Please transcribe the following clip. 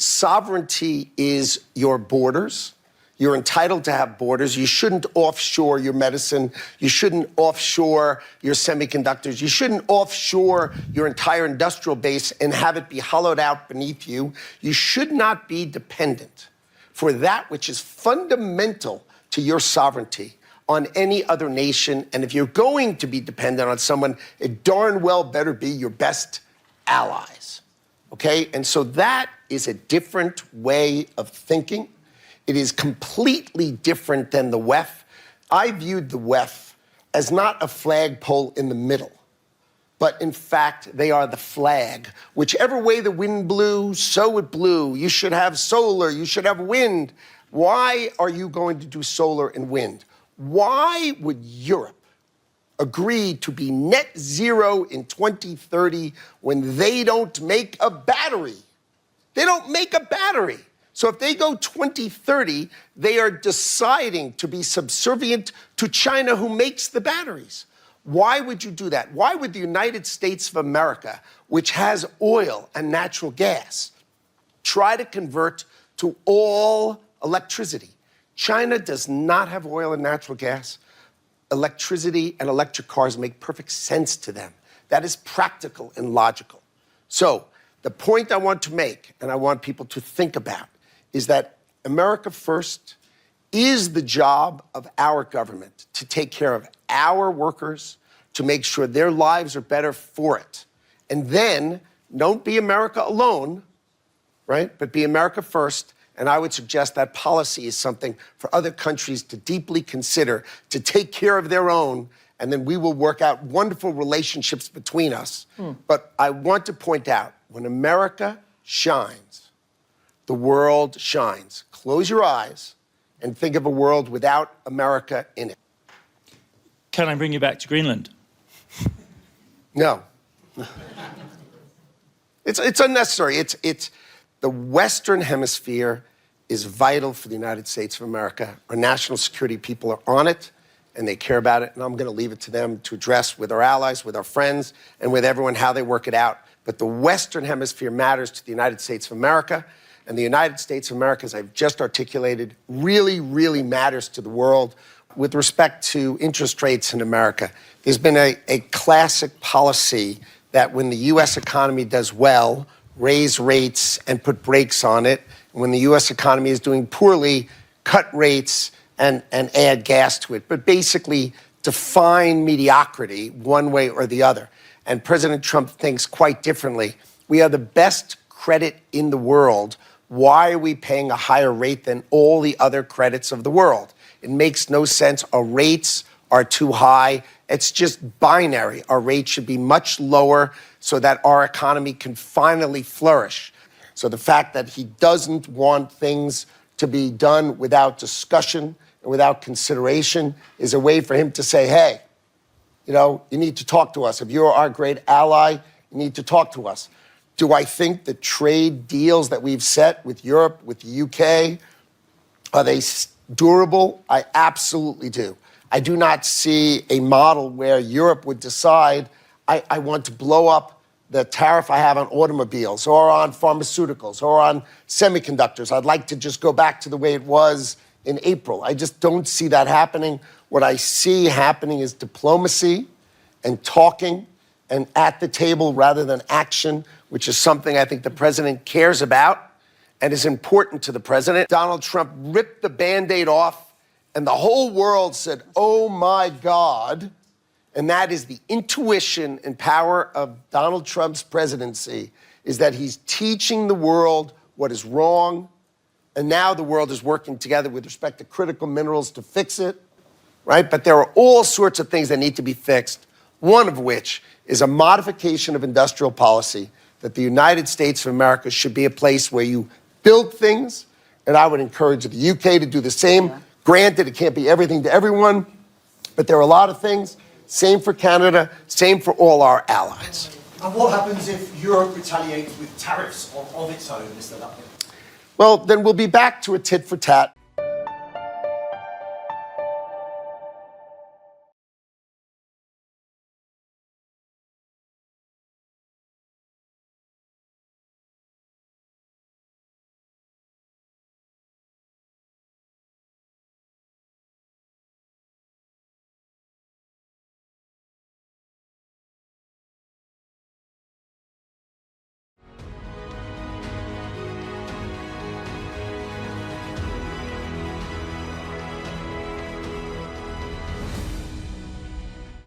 Sovereignty is your borders. You're entitled to have borders. You shouldn't offshore your medicine. You shouldn't offshore your semiconductors. You shouldn't offshore your entire industrial base and have it be hollowed out beneath you. You should not be dependent for that which is fundamental to your sovereignty on any other nation. And if you're going to be dependent on someone, it darn well better be your best allies. Okay? And so that is a different way of thinking. It is completely different than the WEF. I viewed the WEF as not a flagpole in the middle, but in fact, they are the flag. Whichever way the wind blew, so it blew. You should have solar, you should have wind. Why are you going to do solar and wind? Why would Europe agree to be net zero in 2030 when they don't make a battery? They don't make a battery. So if they go 2030, they are deciding to be subservient to China, who makes the batteries. Why would you do that? Why would the United States of America, which has oil and natural gas, try to convert to all electricity? China does not have oil and natural gas. Electricity and electric cars make perfect sense to them. That is practical and logical. So the point I want to make, and I want people to think about, is that America First is the job of our government to take care of our workers, to make sure their lives are better for it. And then, don't be America alone, right? But be America first. And I would suggest that policy is something for other countries to deeply consider, to take care of their own, and then we will work out wonderful relationships between us. But I want to point out, when America shines, the world shines. Close your eyes and think of a world without America in it. Can I bring you back to Greenland? No. It's unnecessary. It's the Western Hemisphere is vital for the United States of America. Our national security people are on it, and they care about it, and I'm going to leave it to them to address with our allies, with our friends, and with everyone how they work it out. But the Western Hemisphere matters to the United States of America. And the United States of America, as I've just articulated, really, really matters to the world. With respect to interest rates in America, there's been a classic policy that when the U.S. economy does well, raise rates and put brakes on it. And when the U.S. economy is doing poorly, cut rates and add gas to it. But basically define mediocrity one way or the other. And President Trump thinks quite differently. We are the best credit in the world. Why are we paying a higher rate than all the other credits of the world? It makes no sense. Our rates are too high. It's just binary. Our rates should be much lower so that our economy can finally flourish. So the fact that he doesn't want things to be done without discussion and without consideration is a way for him to say, hey, you need to talk to us. If you're our great ally, you need to talk to us. Do I think the trade deals that we've set with Europe, with the UK, are they durable? I absolutely do. I do not see a model where Europe would decide, I want to blow up the tariff I have on automobiles or on pharmaceuticals or on semiconductors. I'd like to just go back to the way it was in April. I just don't see that happening. What I see happening is diplomacy and talking and at the table rather than action, which is something I think the president cares about and is important to the president. Donald Trump ripped the Band-Aid off, and the whole world said, oh my God. And that is the intuition and power of Donald Trump's presidency, is that he's teaching the world what is wrong, and now the world is working together with respect to critical minerals to fix it, right? But there are all sorts of things that need to be fixed, one of which is a modification of industrial policy, that the United States of America should be a place where you build things, and I would encourage the UK to do the same. Yeah. Granted, it can't be everything to everyone, but there are a lot of things. Same for Canada, same for all our allies. And what happens if Europe retaliates with tariffs of its own, Mr. Lutnick? Well, then we'll be back to a tit-for-tat.